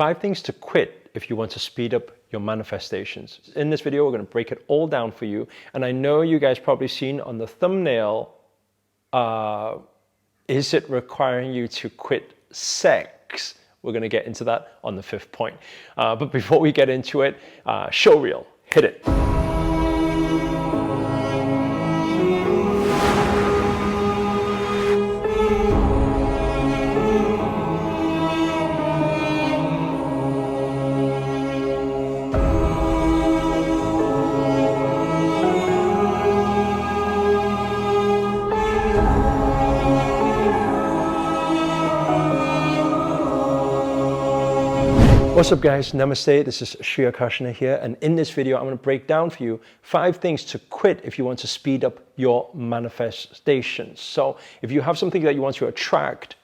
5 things to quit if you want to speed up your manifestations. In this video, we're going to break it all down for you. And I know you guys probably seen on the thumbnail, is it requiring you to quit sex? We're going to get into that on the 5th point. But before we get into it, show reel, hit it. What's up guys, Namaste, this is Sri Akarshana here, and in this video I'm going to break down for you 5 things to quit if you want to speed up your manifestations. So if you have something that you want to attract,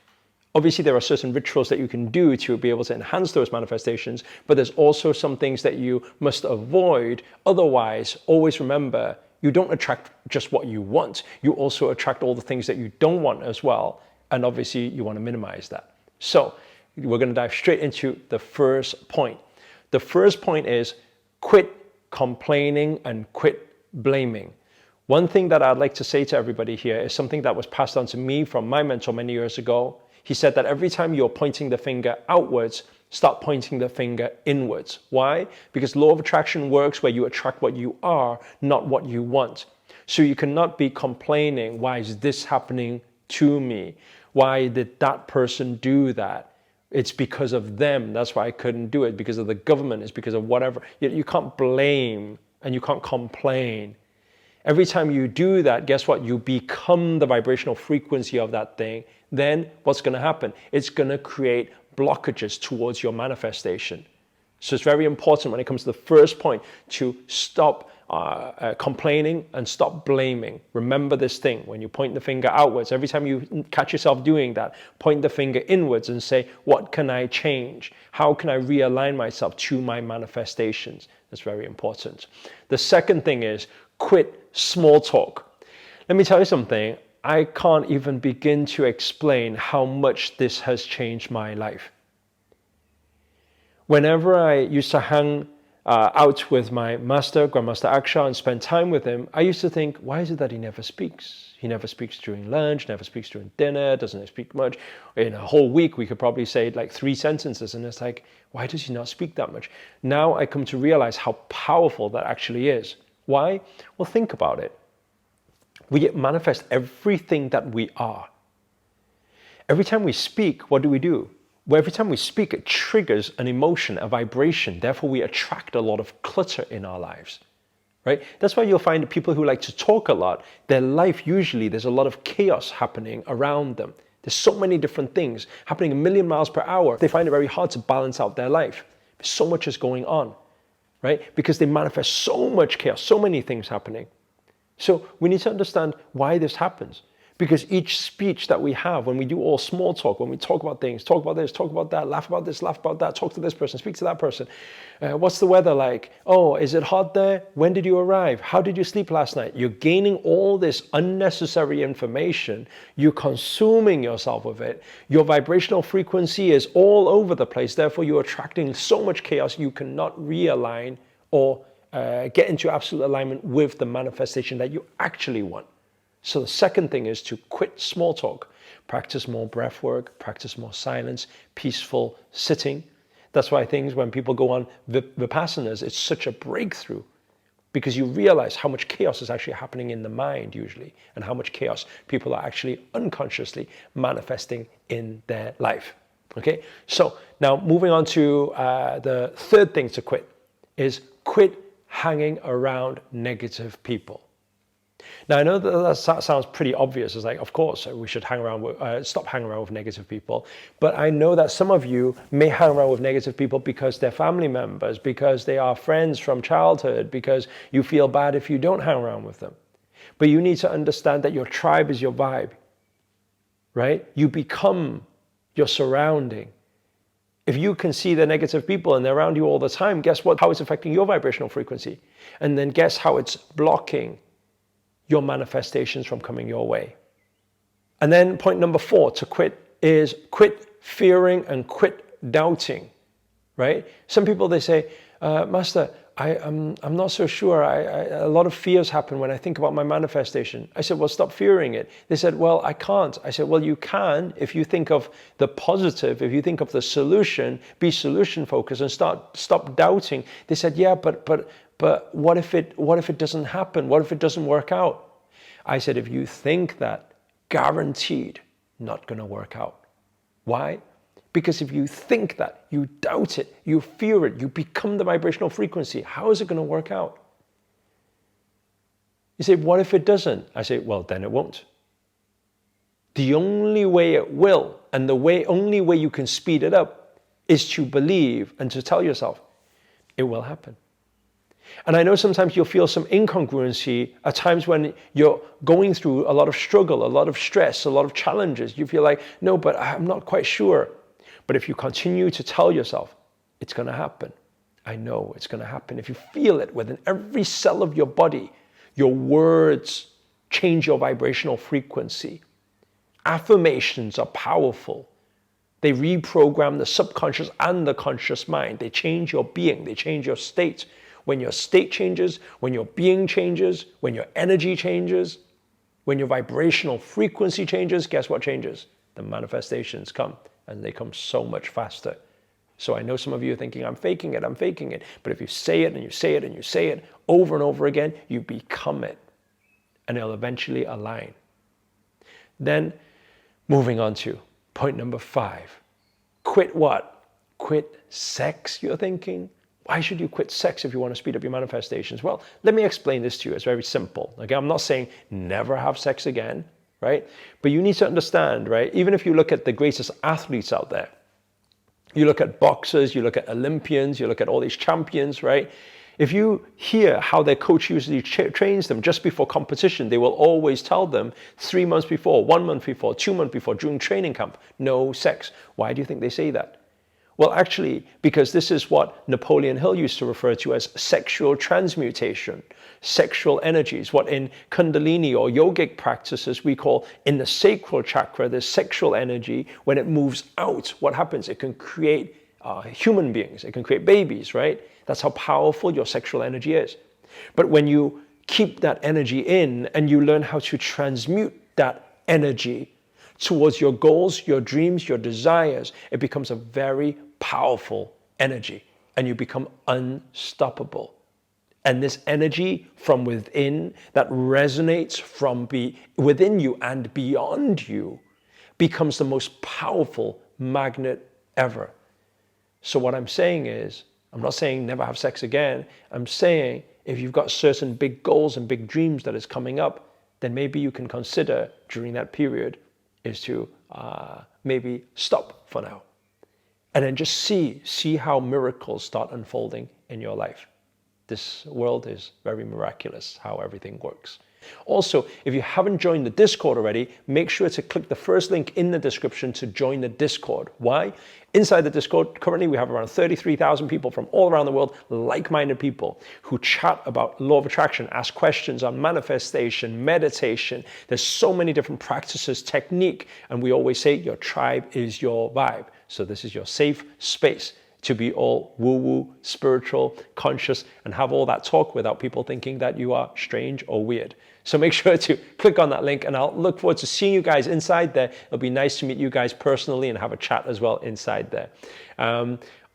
obviously there are certain rituals that you can do to be able to enhance those manifestations, but there's also some things that you must avoid. Otherwise, always remember, you don't attract just what you want, you also attract all the things that you don't want as well, and obviously you want to minimize that. So we're going to dive straight into the first point. The first point is quit complaining and quit blaming. One thing that I'd like to say to everybody here is something that was passed on to me from my mentor many years ago. He said that every time you're pointing the finger outwards, start pointing the finger inwards. Why? Because law of attraction works where you attract what you are, not what you want. So you cannot be complaining, why is this happening to me? Why did that person do that? It's because of them. That's why I couldn't do it. Because of the government. It's because of whatever. You can't blame and you can't complain. Every time you do that, guess what? You become the vibrational frequency of that thing. Then what's going to happen? It's going to create blockages towards your manifestation. So it's very important when it comes to the first point to stop complaining and stop blaming. Remember this thing, when you point the finger outwards, every time you catch yourself doing that, point the finger inwards and say, what can I change? How can I realign myself to my manifestations? That's very important. The second thing is quit small talk. Let me tell you something. I can't even begin to explain how much this has changed my life. Whenever I used to hang out with my master, Grandmaster Akarshana, and spend time with him, I used to think, why is it that he never speaks? He never speaks during lunch, never speaks during dinner, doesn't speak much. In a whole week, we could probably say like 3 sentences, and it's like, why does he not speak that much? Now I come to realize how powerful that actually is. Why? Well, think about it. We manifest everything that we are. Every time we speak, what do? Well, every time we speak, it triggers an emotion, a vibration. Therefore, we attract a lot of clutter in our lives, right? That's why you'll find people who like to talk a lot, their life usually, there's a lot of chaos happening around them. There's so many different things happening a million miles per hour. They find it very hard to balance out their life. So much is going on, right? Because they manifest so much chaos, so many things happening. So we need to understand why this happens. Because each speech that we have, when we do all small talk, when we talk about things, talk about this, talk about that, laugh about this, laugh about that, talk to this person, speak to that person. What's the weather like? Oh, is it hot there? When did you arrive? How did you sleep last night? You're gaining all this unnecessary information. You're consuming yourself with it. Your vibrational frequency is all over the place. Therefore, you're attracting so much chaos you cannot realign or get into absolute alignment with the manifestation that you actually want. So the second thing is to quit small talk. Practice more breath work, practice more silence, peaceful sitting. That's why things when people go on Vipassanas, it's such a breakthrough because you realize how much chaos is actually happening in the mind usually and how much chaos people are actually unconsciously manifesting in their life. Okay, so now moving on to the third thing to quit is quit hanging around negative people. Now, I know that sounds pretty obvious. It's like, of course, we should stop hanging around with negative people. But I know that some of you may hang around with negative people because they're family members, because they are friends from childhood, because you feel bad if you don't hang around with them. But you need to understand that your tribe is your vibe, right? You become your surrounding. If you can see the negative people and they're around you all the time, guess what? How it's affecting your vibrational frequency. And then guess how it's blocking your manifestations from coming your way. And then point number 4 to quit is quit fearing and quit doubting. right? Some people, they say, Master, I'm not so sure. A lot of fears happen when I think about my manifestation. I said, well, stop fearing it. They said, well, I can't. I said, well, you can if you think of the positive, if you think of the solution, be solution focused and stop doubting. They said, yeah, but what if it doesn't happen? What if it doesn't work out? I said, if you think that, guaranteed not going to work out. Why? Because if you think that, you doubt it, you fear it, you become the vibrational frequency, how is it going to work out? You say, what if it doesn't? I say, well, then it won't. The only way it will, and the only way you can speed it up, is to believe and to tell yourself, it will happen. And I know sometimes you'll feel some incongruency at times when you're going through a lot of struggle, a lot of stress, a lot of challenges. You feel like, no, but I'm not quite sure. But if you continue to tell yourself, it's going to happen. I know it's going to happen. If you feel it within every cell of your body, your words change your vibrational frequency. Affirmations are powerful. They reprogram the subconscious and the conscious mind. They change your being. They change your state. When your state changes, when your being changes, when your energy changes, when your vibrational frequency changes, guess what changes? The manifestations come. And they come so much faster. So I know some of you are thinking, I'm faking it. But if you say it and you say it and you say it over and over again, you become it. And it'll eventually align. Then moving on to point number 5. Quit what? Quit sex, you're thinking? Why should you quit sex if you want to speed up your manifestations? Well, let me explain this to you. It's very simple. Okay, I'm not saying never have sex again. Right? But you need to understand, right? Even if you look at the greatest athletes out there, you look at boxers, you look at Olympians, you look at all these champions, right? If you hear how their coach usually trains them just before competition, they will always tell them 3 months before, 1 month before, 2 months before, during training camp, no sex. Why do you think they say that? Well, actually, because this is what Napoleon Hill used to refer to as sexual transmutation, sexual energies, what in Kundalini or yogic practices we call in the sacral chakra, the sexual energy. When it moves out, what happens? It can create human beings, it can create babies, right? That's how powerful your sexual energy is. But when you keep that energy in and you learn how to transmute that energy towards your goals, your dreams, your desires, it becomes a very powerful energy and you become unstoppable. And this energy from within that resonates from within you and beyond you becomes the most powerful magnet ever. So what I'm saying is, I'm not saying never have sex again. I'm saying if you've got certain big goals and big dreams that is coming up, then maybe you can consider during that period is to maybe stop for now. And then just see how miracles start unfolding in your life. This world is very miraculous how everything works. Also, if you haven't joined the Discord already, make sure to click the first link in the description to join the Discord. Why? Inside the Discord, currently we have around 33,000 people from all around the world, like-minded people who chat about law of attraction, ask questions on manifestation, meditation. There's so many different practices, technique, and we always say your tribe is your vibe. So this is your safe space to be all woo-woo, spiritual, conscious, and have all that talk without people thinking that you are strange or weird. So make sure to click on that link, and I'll look forward to seeing you guys inside there. It'll be nice to meet you guys personally and have a chat as well inside there.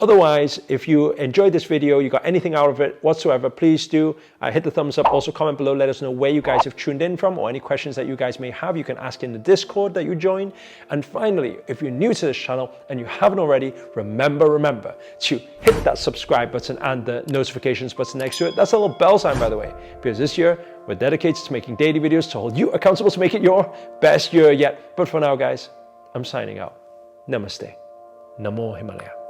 Otherwise, if you enjoyed this video, you got anything out of it whatsoever, please do hit the thumbs up. Also comment below, let us know where you guys have tuned in from or any questions that you guys may have. You can ask in the Discord that you join. And finally, if you're new to this channel and you haven't already, remember to hit that subscribe button and the notifications button next to it. That's a little bell sign, by the way, because this year we're dedicated to making daily videos to hold you accountable to make it your best year yet. But for now, guys, I'm signing out. Namaste. Namo Himalaya.